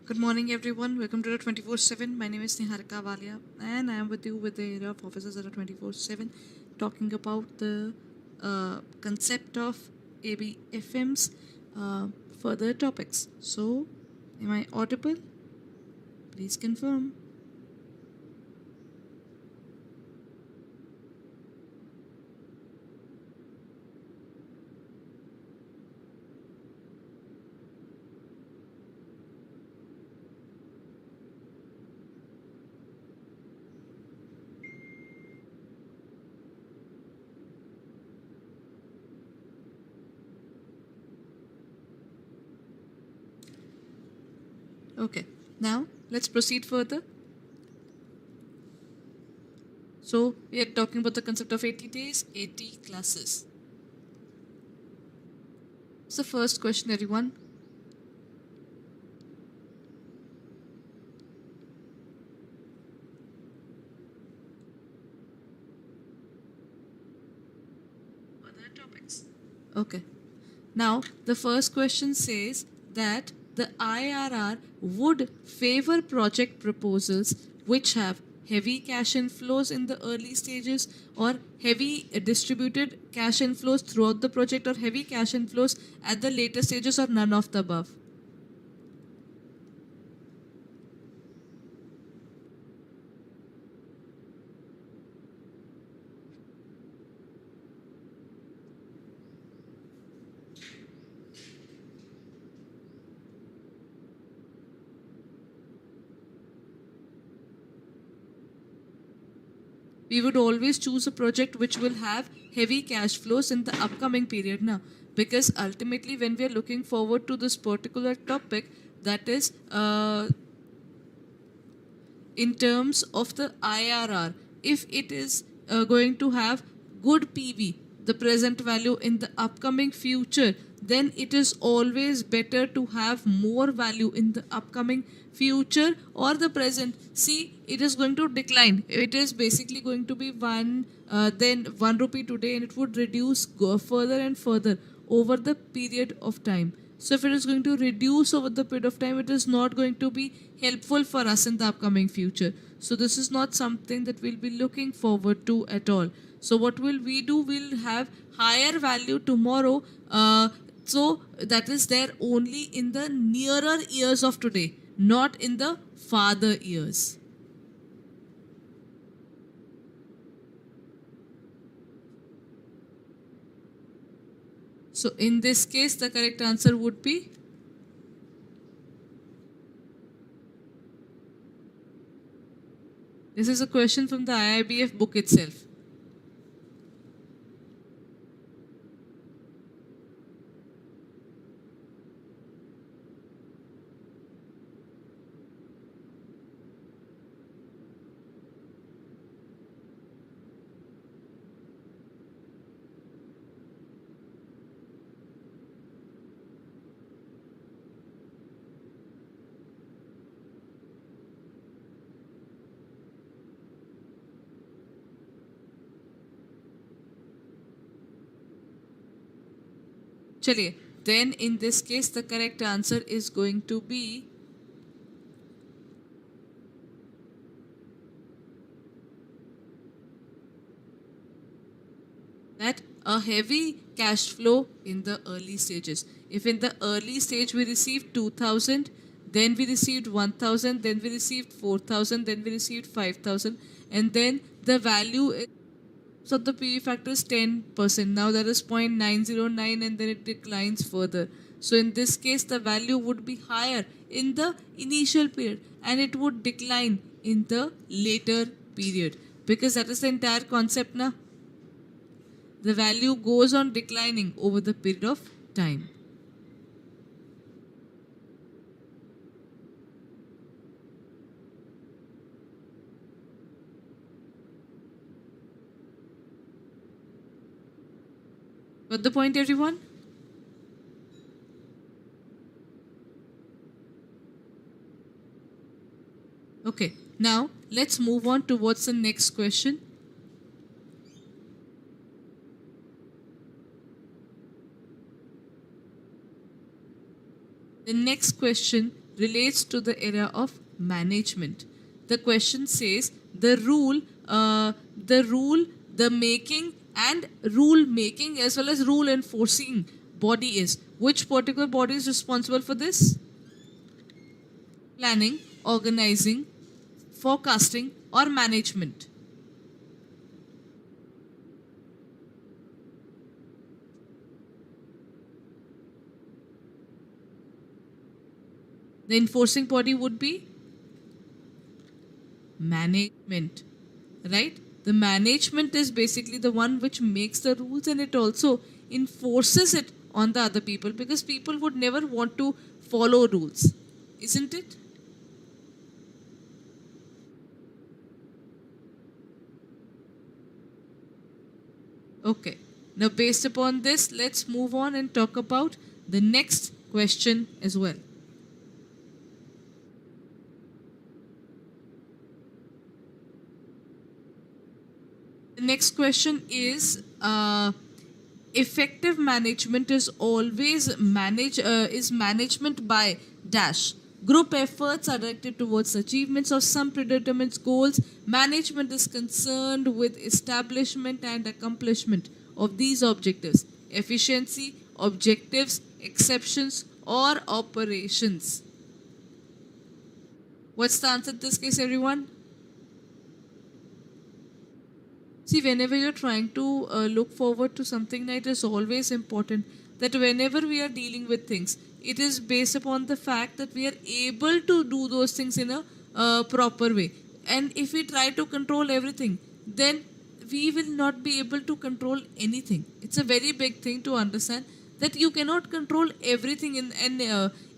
Good morning, everyone. Welcome to the 24/7. My name is Niharika Walia, and I am with you with the area of officers at the 24/7, talking about the concept of ABFM's further topics. So, am I audible? Please confirm. Okay. Now, let's proceed further. So, we are talking about the concept of 80 days, 80 classes. So, first question, everyone. Other topics. Okay. Now, the first question says that the IRR would favor project proposals which have heavy cash inflows in the early stages or heavy distributed cash inflows throughout the project or heavy cash inflows at the later stages or none of the above. We would always choose a project which will have heavy cash flows in the upcoming period now, because ultimately when we are looking forward to this particular topic, that is in terms of the IRR, if it is going to have good PV, the present value in the upcoming future, then it is always better to have more value in the upcoming future or the present. See, it is going to decline. It is basically going to be then 1 rupee today, and it would reduce go further and further over the period of time. So if it is going to reduce over the period of time, it is not going to be helpful for us in the upcoming future. So this is not something that we'll be looking forward to at all. So what will we do? We'll have higher value tomorrow. So that is there only in the nearer years of today, not in the farther years. So in this case, the correct answer would be this is a question from the IIBF book itself. चलिए, then in this case the correct answer is going to be that a heavy cash flow in the early stages. If in the early stage we received 2000, then we received 1000, then we received 4000, then we received 5000, and then the value is, so the PV factor is 10%. Now that is 0.909, and then it declines further. So in this case, the value would be higher in the initial period and it would decline in the later period, because that is the entire concept now. The value goes on declining over the period of time. Got the point, everyone? Okay, now let's move on to what's the next question. The next question relates to the area of management. The question says the making and rule making as well as rule enforcing body is. Which particular body is responsible for this? Planning, organizing, forecasting, or management? The enforcing body would be management, right? The management is basically the one which makes the rules and it also enforces it on the other people, because people would never want to follow rules, isn't it? Okay. Now, based upon this, let's move on and talk about the next question as well. The next question is effective management is always management by dash. Group efforts are directed towards achievements of some predetermined goals. Management is concerned with establishment and accomplishment of these objectives. Efficiency, objectives, exceptions, or operations. What's the answer in this case, everyone? See, whenever you're trying to look forward to something, it is always important that whenever we are dealing with things, it is based upon the fact that we are able to do those things in a proper way. And if we try to control everything, then we will not be able to control anything. It's a very big thing to understand that you cannot control everything in and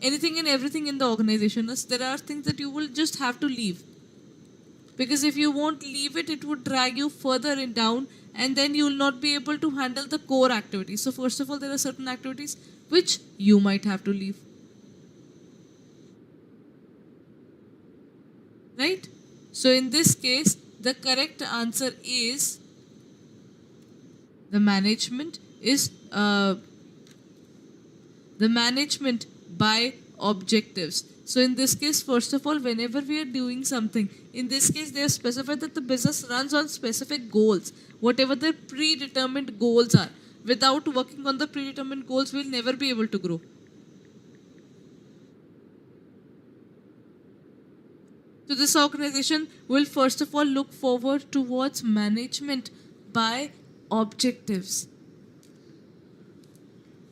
anything and everything in the organization. There are things that you will just have to leave, because if you won't leave it, it would drag you further in down, and then you will not be able to handle the core activities. So first of all, there are certain activities which you might have to leave, right? So in this case, the correct answer is the management is the management by objectives. So in this case, first of all, whenever we are doing something, in this case they have specified that the business runs on specific goals, whatever the predetermined goals are. Without working on the predetermined goals, we'll never be able to grow. So this organization will first of all look forward towards management by objectives.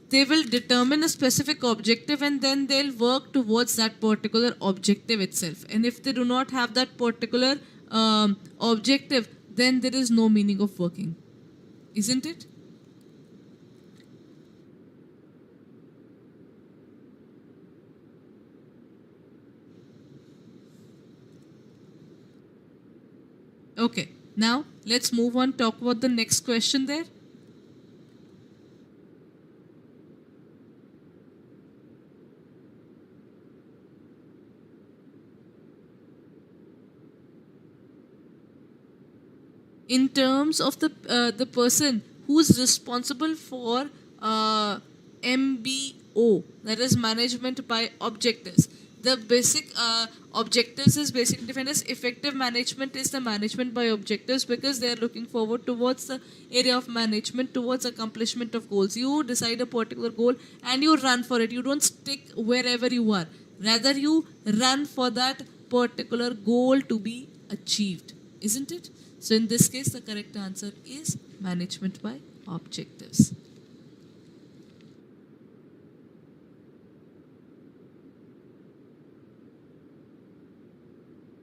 They will determine a specific objective and then they'll work towards that particular objective itself. And if they do not have that particular objective, then there is no meaning of working, isn't it? Okay, now let's move on, talk about the next question there. In terms of the person who's responsible for MBO, that is management by objectives. The basic objectives is basically defined as effective management is the management by objectives, because they are looking forward towards the area of management towards accomplishment of goals. You decide a particular goal and you run for it. You don't stick wherever you are. Rather, you run for that particular goal to be achieved, isn't it? So in this case, the correct answer is management by objectives.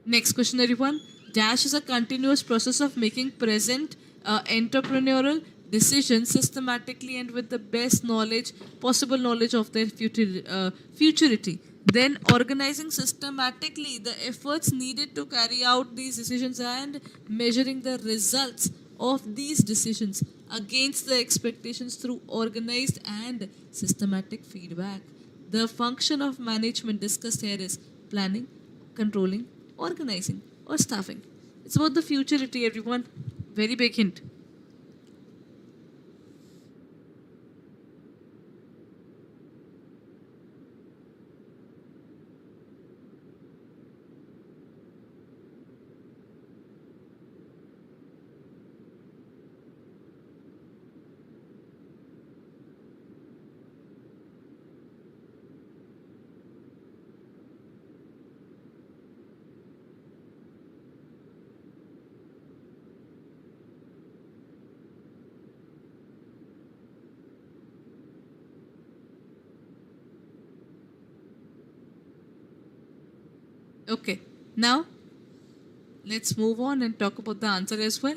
Next question, everyone. Dash is a continuous process of making present entrepreneurial decisions systematically and with the best knowledge, possible knowledge of their futurity. Then organizing systematically the efforts needed to carry out these decisions and measuring the results of these decisions against the expectations through organized and systematic feedback. The function of management discussed here is planning, controlling, organizing, or staffing. It's about the futurity, everyone. Very big hint. Okay, now let's move on and talk about the answer as well.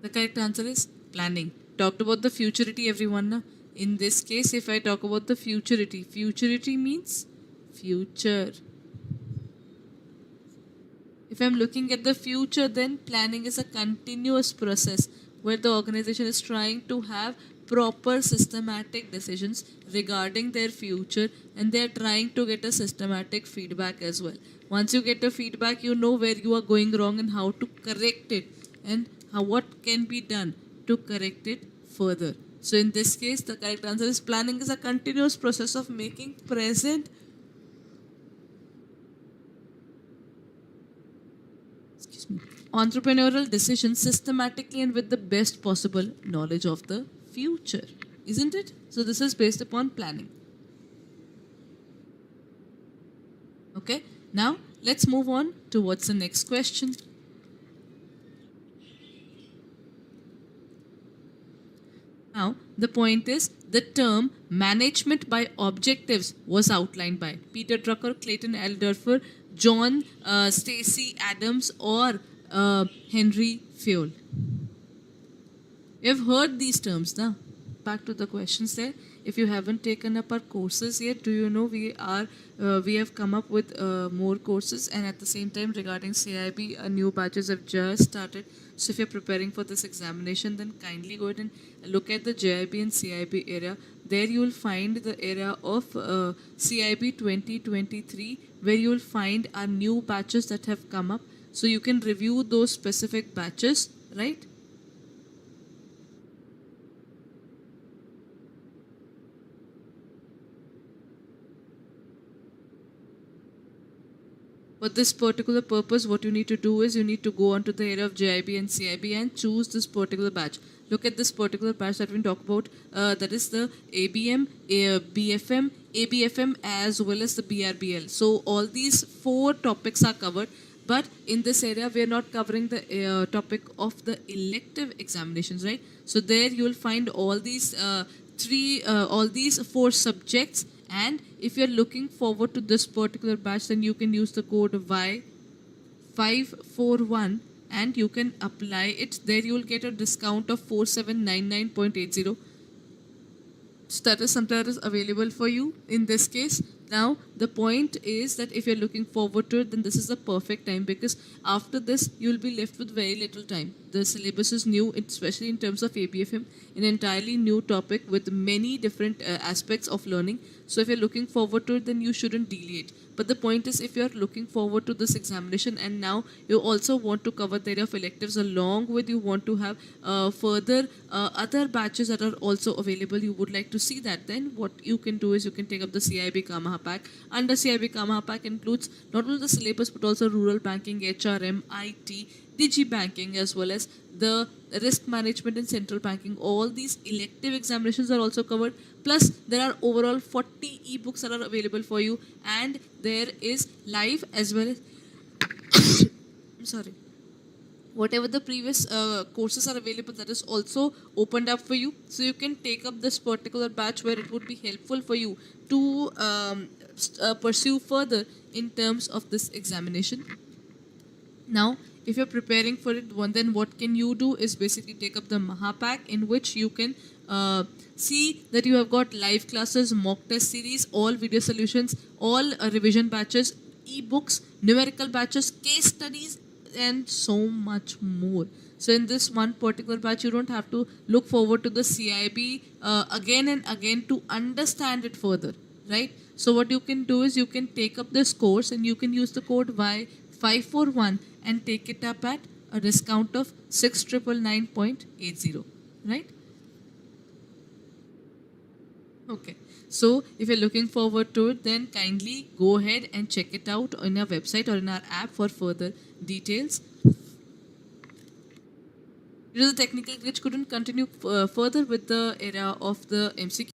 The correct answer is planning. Talked about the futurity, everyone. Na? In this case, if I talk about the futurity means future. If I'm looking at the future, then planning is a continuous process where the organization is trying to have proper systematic decisions regarding their future, and they are trying to get a systematic feedback as well. Once you get a feedback, you know where you are going wrong and how to correct it, and what can be done to correct it further. So in this case, the correct answer is planning is a continuous process of making present entrepreneurial decisions systematically and with the best possible knowledge of the future, isn't it? So this is based upon planning. Okay, now let's move on to what's the next question. Now the point is the term management by objectives was outlined by Peter Drucker, Clayton Alderfer, John Stacey Adams, or Henry Fayol. You've heard these terms now. Back to the questions there. If you haven't taken up our courses yet, do you know we have come up with more courses, and at the same time regarding CAIIB, new batches have just started. So if you're preparing for this examination, then kindly go ahead and look at the JIB and CAIIB area. There you will find the area of CAIIB 2023, where you will find our new batches that have come up. So you can review those specific batches, right? For this particular purpose, what you need to do is you need to go onto the area of JIB and CIB and choose this particular batch. Look at this particular batch that we talk about. That is the ABM, BFM, ABFM, as well as the BRBL. So all these 4 topics are covered. But in this area, we are not covering the topic of the elective examinations, right? So there you will find all these all these 4 subjects. And if you're looking forward to this particular batch, then you can use the code Y541 and you can apply it. There you will get a discount of 4799.80. So that is something that is available for you in this case. Now the point is that if you're looking forward to it, then this is the perfect time, because after this you'll be left with very little time. The syllabus is new, especially in terms of ABFM, an entirely new topic with many different aspects of learning. So if you're looking forward to it, then you shouldn't delay it. But the point is, if you're looking forward to this examination and now you also want to cover the area of electives, along with you want to have further other batches that are also available, you would like to see that, then what you can do is you can take up the CAIIB Kamaha pack. Under CAIIB Kamaha pack includes not only the syllabus but also rural banking, HRM, IT, digi banking, as well as the risk management and central banking. All these elective examinations are also covered. Plus there are overall 40 ebooks that are available for you, and there is live as well as I'm sorry, whatever the previous courses are available, that is also opened up for you. So you can take up this particular batch where it would be helpful for you to pursue further in terms of this examination. Now if you're preparing for it, then what can you do is basically take up the Maha pack, in which you can see that you have got live classes, mock test series, all video solutions, all revision batches, ebooks, numerical batches, case studies, and so much more. So in this one particular batch, you don't have to look forward to the CAIIB again and again to understand it further, right? So what you can do is you can take up this course and you can use the code Y541 and take it up at a discount of 6999.80, right? Okay, so if you're looking forward to it, then kindly go ahead and check it out on our website or in our app for further details. It was a technical glitch, couldn't continue further with the area of the MCQ.